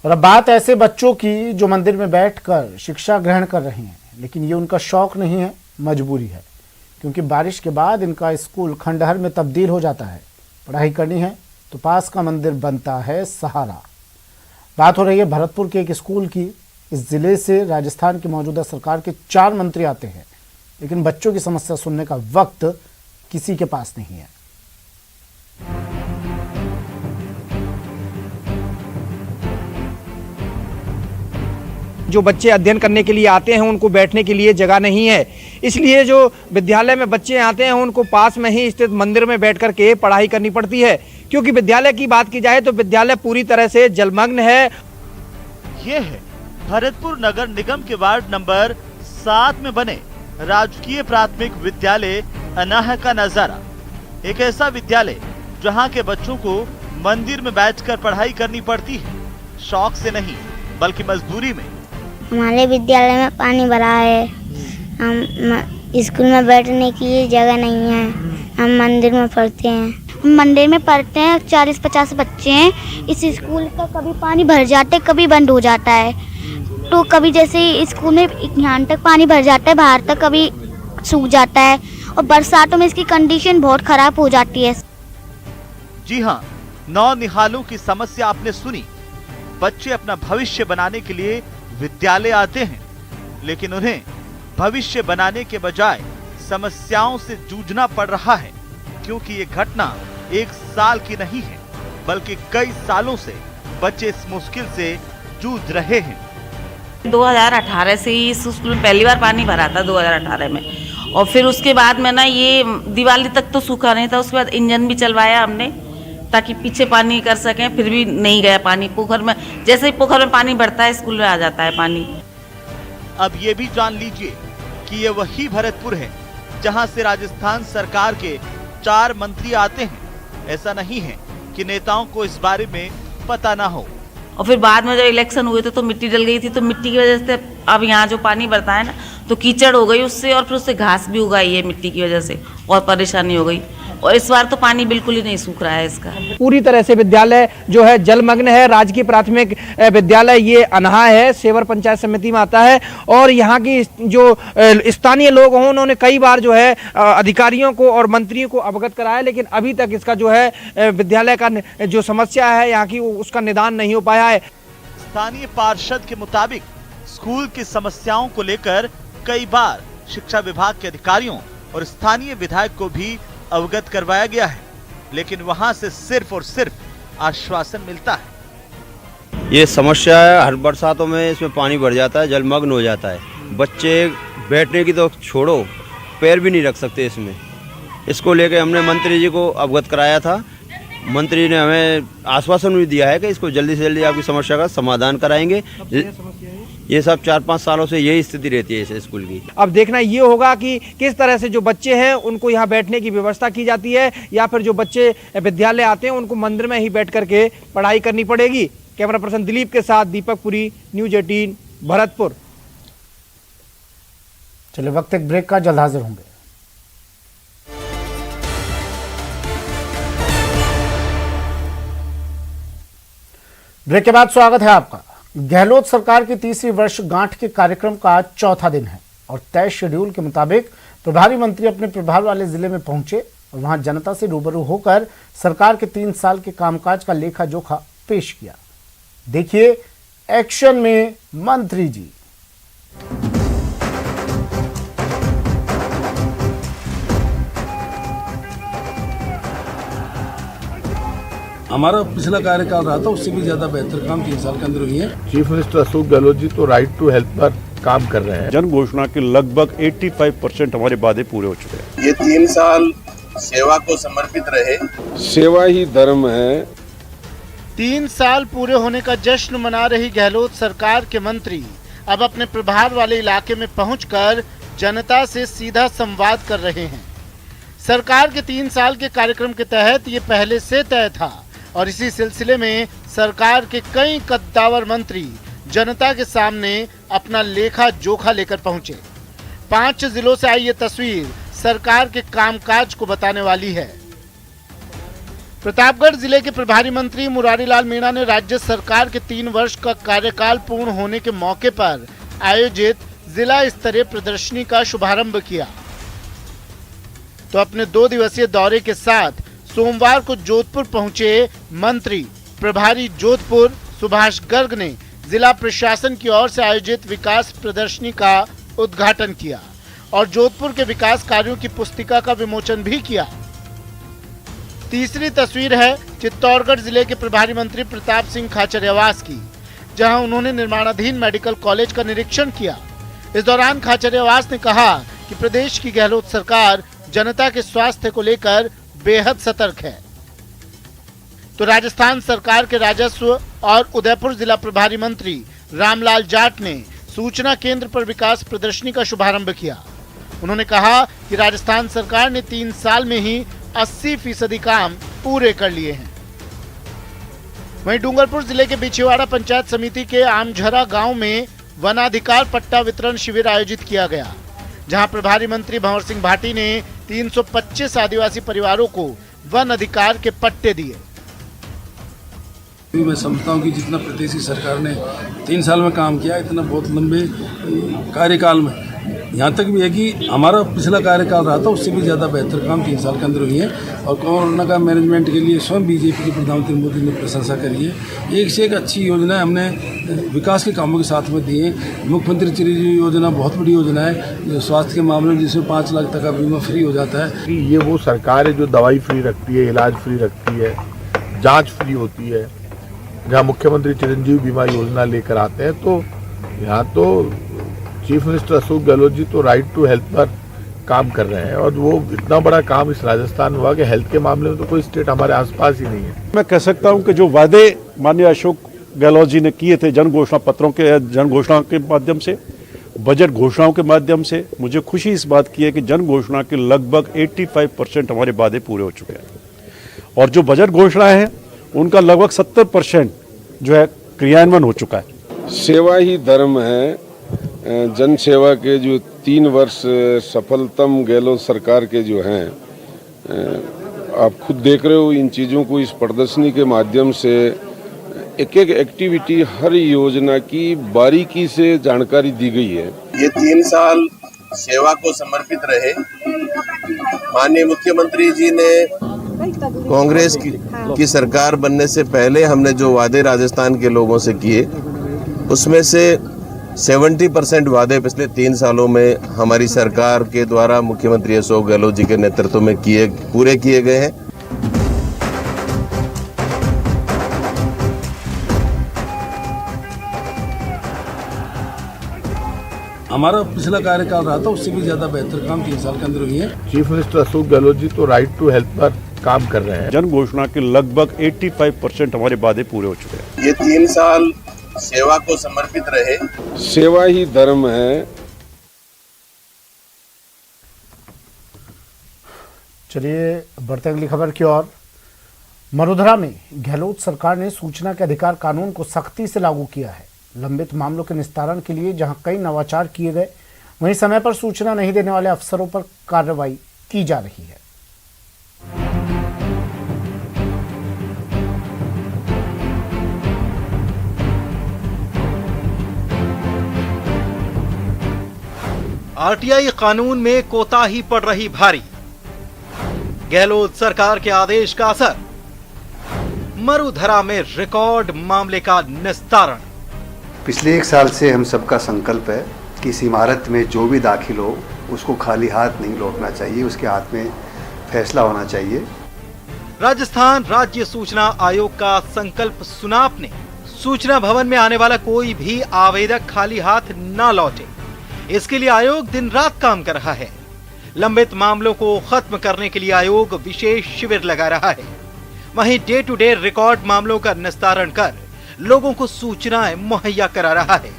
और अब बात ऐसे बच्चों की जो मंदिर में बैठकर शिक्षा ग्रहण कर रहे हैं, लेकिन ये उनका शौक नहीं है, मजबूरी है, क्योंकि बारिश के बाद इनका स्कूल खंडहर में तब्दील हो जाता है। पढ़ाई करनी है तो पास का मंदिर बनता है सहारा। बात हो रही है भरतपुर के एक स्कूल की। इस जिले से राजस्थान की मौजूदा सरकार के 4 मंत्री आते हैं, लेकिन बच्चों की समस्या सुनने का वक्त किसी के पास नहीं है। जो बच्चे अध्ययन करने के लिए आते हैं उनको बैठने के लिए जगह नहीं है, इसलिए जो विद्यालय में बच्चे आते हैं उनको पास में ही स्थित मंदिर में बैठ कर के पढ़ाई करनी पड़ती है। क्योंकि विद्यालय की बात की जाए तो विद्यालय पूरी तरह से जलमग्न है। ये है भरतपुर नगर निगम के वार्ड नंबर 7 में बने राजकीय प्राथमिक विद्यालय अनाह का नजारा। एक ऐसा विद्यालय जहां के बच्चों को मंदिर में बैठकर पढ़ाई करनी पड़ती है, शौक से नहीं बल्कि मजबूरी में। हमारे विद्यालय में पानी भरा है, हम स्कूल में बैठने की जगह नहीं है, हम मंदिर में पढ़ते हैं। मंदिर में पढ़ते हैं, 40-50 बच्चे हैं। इस स्कूल का कभी पानी भर जाता है, कभी बंद हो जाता है। तो कभी जैसे स्कूल में यहाँ तक पानी भर जाता है, बाहर तक कभी सूख जाता है, और बरसातों में इसकी कंडीशन बहुत खराब हो जाती है। जी हाँ, नौनिहालों की समस्या आपने सुनी। बच्चे अपना भविष्य बनाने के लिए विद्यालय आते हैं, लेकिन उन्हें भविष्य बनाने के बजाय समस्याओं से जूझना पड़ रहा है, क्योंकि ये घटना 1 साल की नहीं है, बल्कि कई सालों से बच्चे इस मुश्किल से जूझ रहे हैं। 2018 से ही इस स्कूल में पहली बार पानी भरा था, 2018 में, और फिर उसके बाद में ना ये दिवाली तक तो सूखा नहीं था। उसके बाद इंजन भी चलवाया हमने ताकि पीछे पानी कर सकें, फिर भी नहीं गया पानी पोखर में। जैसे ही पोखर में पानी बढ़ता है स्कूल में आ जाता है पानी। अब ये भी जान लीजिए कि ये वही भरतपुर है जहां से राजस्थान सरकार के 4 मंत्री आते हैं। ऐसा नहीं है कि नेताओं को इस बारे में पता ना हो। और फिर बाद में जब इलेक्शन हुए थे तो मिट्टी डल गई थी, तो मिट्टी की वजह से अब यहाँ जो पानी बढ़ता है ना तो कीचड़ हो गई उससे, और फिर उससे घास भी उगाई है मिट्टी की वजह से, और परेशानी हो गई। और इस बार तो पानी बिल्कुल ही नहीं सूख रहा है इसका। पूरी तरह से विद्यालय जो है जलमग्न है। राजकीय प्राथमिक विद्यालय ये अनहा है, सेवर पंचायत समिति में आता है, और यहाँ की जो स्थानीय लोग हों उन्होंने कई बार जो है अधिकारियों को और मंत्रियों को अवगत कराया, लेकिन अभी तक इसका जो है विद्यालय का जो समस्या है यहाँ की उसका निदान नहीं हो पाया है। स्थानीय पार्षद के मुताबिक स्कूल की समस्याओं को लेकर कई बार शिक्षा विभाग के अधिकारियों और स्थानीय विधायक को भी अवगत करवाया गया है, लेकिन वहां से सिर्फ और सिर्फ आश्वासन मिलता है। ये समस्या है, हर बरसातों में इसमें पानी भर जाता है, जलमग्न हो जाता है। बच्चे बैठने की तो छोड़ो, पैर भी नहीं रख सकते इसमें। इसको लेके हमने मंत्री जी को अवगत कराया था। मंत्री ने हमें आश्वासन भी दिया है कि इसको जल्दी से जल्दी आपकी समस्या का समाधान कराएंगे। ये सब 4-5 सालों से यही स्थिति रहती है इस स्कूल की। अब देखना ये होगा कि किस तरह से जो बच्चे हैं उनको यहाँ बैठने की व्यवस्था की जाती है, या फिर जो बच्चे विद्यालय आते हैं उनको मंदिर में ही बैठ करके पढ़ाई करनी पड़ेगी। कैमरा पर्सन दिलीप के साथ दीपक पुरी, न्यूज 18 भरतपुर। चलिए वक्त एक ब्रेक का, जल्द हाजिर होंगे। ब्रेक के बाद स्वागत है आपका। गहलोत सरकार की तीसरी वर्षगांठ के कार्यक्रम का आज चौथा दिन है, और तय शेड्यूल के मुताबिक प्रभारी मंत्री अपने प्रभार वाले जिले में पहुंचे और वहां जनता से रूबरू होकर सरकार के 3 साल के कामकाज का लेखा जोखा पेश किया। देखिए एक्शन में मंत्री जी। हमारा पिछला कार्यकाल रहा था, उससे भी ज्यादा बेहतर काम 3 साल के अंदर हुई है। चीफ मिनिस्टर अशोक गहलोत जी तो राइट टू हेल्थ पर काम कर रहे हैं। जन घोषणा के लगभग 85% हमारे वादे पूरे हो चुके हैं। ये 3 साल सेवा को समर्पित रहे। सेवा ही धर्म है। 3 साल पूरे होने का जश्न मना रही गहलोत सरकार के मंत्री अब अपने प्रभार वाले इलाके में पहुंचकर जनता से सीधा संवाद कर रहे हैं। सरकार के 3 साल के कार्यक्रम के तहत ये पहले से तय था, और इसी सिलसिले में सरकार के कई कद्दावर मंत्री जनता के सामने अपना लेखा जोखा लेकर पहुंचे। 5 जिलों से आई ये तस्वीर सरकार के कामकाज को बताने वाली है। प्रतापगढ़ जिले के प्रभारी मंत्री मुरारीलाल मीणा ने राज्य सरकार के 3 वर्ष का कार्यकाल पूर्ण होने के मौके पर आयोजित जिला स्तरीय प्रदर्शनी का शुभारंभ किया। तो अपने 2 दिवसीय दौरे के साथ सोमवार को जोधपुर पहुंचे मंत्री प्रभारी जोधपुर सुभाष गर्ग ने जिला प्रशासन की ओर से आयोजित विकास प्रदर्शनी का उद्घाटन किया और जोधपुर के विकास कार्यों की पुस्तिका का विमोचन भी किया। तीसरी तस्वीर है चित्तौड़गढ़ जिले के प्रभारी मंत्री प्रताप सिंह खाचरियावास की, जहां उन्होंने निर्माणाधीन मेडिकल कॉलेज का निरीक्षण किया। इस दौरान खाचरियावास ने कहा कि प्रदेश की गहलोत सरकार जनता के स्वास्थ्य को लेकर बेहद सतर्क है। तो राजस्थान सरकार के राजस्व और उदयपुर जिला प्रभारी मंत्री रामलाल जाट ने सूचना केंद्र पर विकास प्रदर्शनी का शुभारंभ किया। उन्होंने कहा कि राजस्थान सरकार ने 3 साल में ही 80% काम पूरे कर लिए हैं। वहीं डूंगरपुर जिले के बिछीवाड़ा पंचायत समिति के आमझरा गांव में वनाधिकार पट्टा वितरण शिविर आयोजित किया गया, जहां प्रभारी मंत्री भंवर सिंह भाटी ने 325 आदिवासी परिवारों को वन अधिकार के पट्टे दिए। मैं समझता हूँ कि जितना प्रदेश की सरकार ने 3 साल में काम किया, इतना बहुत लंबे कार्यकाल में, यहाँ तक भी है कि हमारा पिछला कार्यकाल रहा था उससे भी ज़्यादा बेहतर काम 3 साल के अंदर हुई है। और कोरोना का मैनेजमेंट के लिए स्वयं बीजेपी के प्रधानमंत्री मोदी ने प्रशंसा करी है। एक से एक अच्छी योजना हमने विकास के कामों के साथ में दी है। मुख्यमंत्री चिरंजीवी योजना बहुत बड़ी योजना है स्वास्थ्य के मामले में, जिसमें 5 लाख तक का बीमा फ्री हो जाता है। ये वो सरकार है जो दवाई फ्री रखती है, इलाज फ्री रखती है, जाँच फ्री होती है। जहाँ मुख्यमंत्री चिरंजीवी बीमा योजना लेकर आते हैं, तो यहाँ तो चीफ मिनिस्टर अशोक गहलोत जी तो राइट टू हेल्थ पर काम कर रहे हैं और वो इतना बड़ा काम इस राजस्थान में हुआ कि हेल्थ के मामले में तो कोई स्टेट हमारे आसपास ही नहीं है। मैं कह सकता हूं कि जो वादे माननीय अशोक गहलोत जी ने किए थे जन घोषणा के माध्यम से, बजट घोषणाओं के माध्यम से, मुझे खुशी इस बात की है कि जन घोषणा के लगभग 85% हमारे वादे पूरे हो चुके हैं और जो बजट घोषणाएं हैं उनका लगभग 70% जो है क्रियान्वयन हो चुका है। सेवा ही धर्म है। जन सेवा के जो 3 वर्ष सफलतम गहलोत सरकार के जो हैं, आप खुद देख रहे हो इन चीज़ों को। इस प्रदर्शनी के माध्यम से एक एक एक्टिविटी, हर योजना की बारीकी से जानकारी दी गई है। ये 3 साल सेवा को समर्पित रहे। माननीय मुख्यमंत्री जी ने कांग्रेस की सरकार बनने से पहले हमने जो वादे राजस्थान के लोगों से किए, उसमें से 70% वादे पिछले 3 सालों में हमारी सरकार के द्वारा मुख्यमंत्री अशोक गहलोत जी के नेतृत्व में पूरे किए गए हैं। हमारा पिछला कार्यकाल रहा था उससे भी ज़्यादा बेहतर काम 3 साल के अंदर हुई है। चीफ मिनिस्टर अशोक गहलोत जी तो राइट टू हेल्थ पर काम कर रहे हैं। जन घोषणा के लगभग 85% हमारे वादे पूरे हो चुके हैं। ये 3 साल सेवा को समर्पित रहे। सेवा ही धर्म है। चलिए बढ़ते अगली खबर की ओर। मरुधरा में गहलोत सरकार ने सूचना के अधिकार कानून को सख्ती से लागू किया है। लंबित मामलों के निस्तारण के लिए जहां कई नवाचार किए गए, वहीं समय पर सूचना नहीं देने वाले अफसरों पर कार्रवाई की जा रही है। आरटीआई कानून में कोताही पड़ रही भारी। गहलोत सरकार के आदेश का असर। मरुधरा में रिकॉर्ड मामले का निस्तारण। पिछले 1 साल से हम सबका संकल्प है कि इस इमारत में जो भी दाखिल हो उसको खाली हाथ नहीं लौटना चाहिए, उसके हाथ में फैसला होना चाहिए। राजस्थान राज्य सूचना आयोग का संकल्प सुना आपने। सूचना भवन में आने वाला कोई भी आवेदक खाली हाथ न लौटे, इसके लिए आयोग दिन रात काम कर रहा है। लंबित मामलों को खत्म करने के लिए आयोग विशेष शिविर लगा रहा है। वहीं डे टू डे रिकॉर्ड मामलों का निस्तारण कर लोगों को सूचनाएं मुहैया करा रहा है।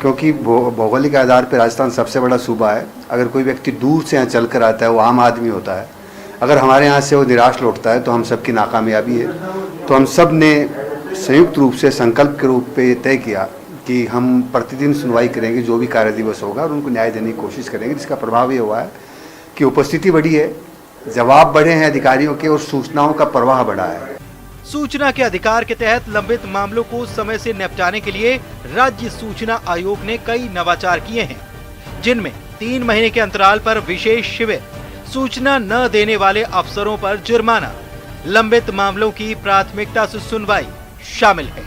क्योंकि भौगोलिक आधार पर राजस्थान सबसे बड़ा सूबा है। अगर कोई व्यक्ति दूर से यहाँ चल कर आता है, वो आम आदमी होता है, अगर हमारे यहाँ से वो निराश लौटता है तो हम सबकी नाकामयाबी है। तो हम सब ने संयुक्त रूप से संकल्प के रूप पे तय किया कि हम प्रतिदिन सुनवाई करेंगे, जो भी कार्य दिवस होगा, और उनको न्याय देने की कोशिश करेंगे। जिसका प्रभाव ये हुआ है कि उपस्थिति बढ़ी है जवाब बढ़े हैं अधिकारियों के और सूचनाओं का प्रवाह बढ़ा है। सूचना के अधिकार के तहत लंबित मामलों को समय से निपटाने के लिए राज्य सूचना आयोग ने कई नवाचार किए हैं, जिनमें 3 महीने के अंतराल पर विशेष शिविर, सूचना न देने वाले अफसरों पर जुर्माना, लंबित मामलों की प्राथमिकता से सुनवाई शामिल है।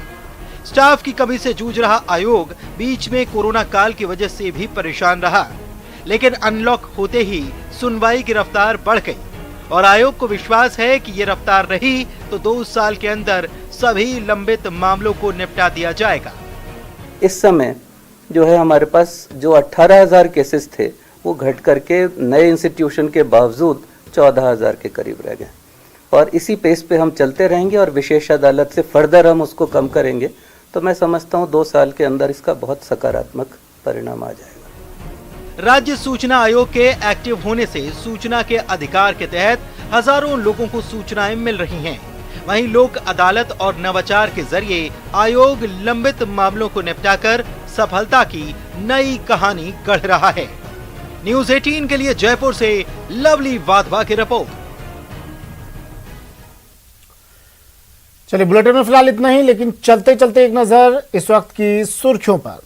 स्टाफ की कमी से जूझ रहा आयोग बीच में कोरोना काल की वजह से भी परेशान रहा, लेकिन अनलॉक होते ही सुनवाई की रफ्तार बढ़ गई और आयोग को विश्वास है कि ये रफ्तार रही तो 2 साल के अंदर सभी लंबित मामलों को निपटा दिया जाएगा। इस समय जो है हमारे पास जो 18,000 केसेस थे वो घट करके नए इंस्टीट्यूशन के बावजूद 14,000 के करीब रह गए और इसी पेस पे हम चलते रहेंगे और विशेष अदालत से फर्दर हम उसको कम करेंगे तो मैं समझता हूँ 2 साल के अंदर इसका बहुत सकारात्मक परिणाम आ जाएगा। राज्य सूचना आयोग के एक्टिव होने से सूचना के अधिकार के तहत हजारों लोगों को सूचनाएं मिल रही हैं। वहीं लोक अदालत और नवाचार के जरिए आयोग लंबित मामलों को निपटाकर सफलता की नई कहानी गढ़ रहा है। न्यूज़ 18 के लिए जयपुर से लवली वाधवा की रिपोर्ट। चलिए बुलेटिन में फिलहाल इतना ही, लेकिन चलते चलते एक नजर इस वक्त की सुर्खियों पर।